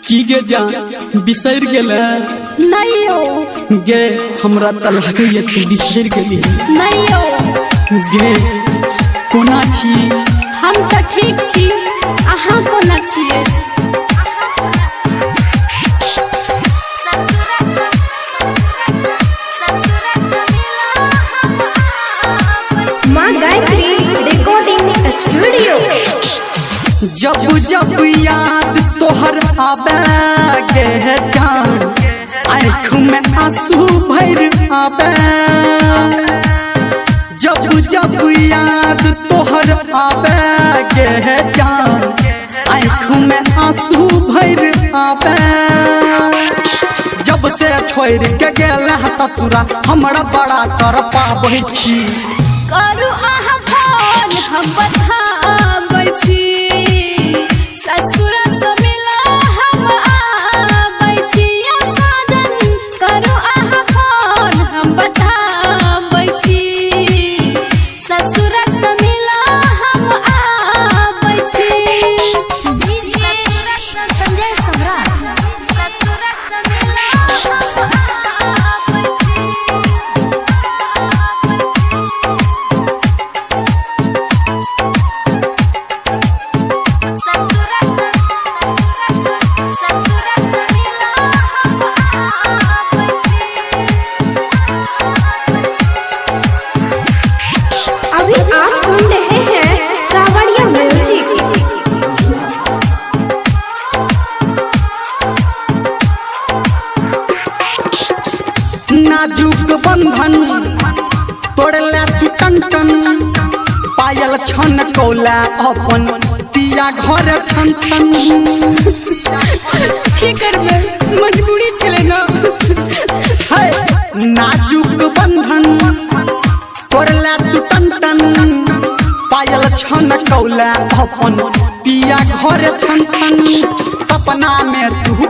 की गे जा बिसर गेले नहीं हो गे हमरा त लागैया तू बिसर गेली नहीं हो गे कोना छी हम तो ठीक छी अहाँ कोना छिए माँ गायत्री रिकॉर्डिंग स्टूडियो जब जब याद तोहर आवे गे जान आँख में आंसू भर आवे जब जब याद तोहर आवे गे जान आँख में आंसू भर आवे जब से छोड़ के गेल ससुरा हमरा बड़ा कर पाबै छी करू अहाँ फोन हम बताबै छी ससुर से मिला हम आबै छी ओ साजन करू अहाँ फोन हम बताबै छी ससुर से मिला हम आबै छी डीजे संजय सम्राट ससुर से मिला हम आबै छी अभी आप सुन रहे हैं सावरिया म्यूजिक। नाजुक बंधन तोड़ला तू टन टन पायल छन कौला अपन पिया घर छन छन की करबे मजबूरी छले ना है नाजुक बंधन तोड़ला तू टन टन पायल छन कौला अपन पिया घर छन छन सपना में तू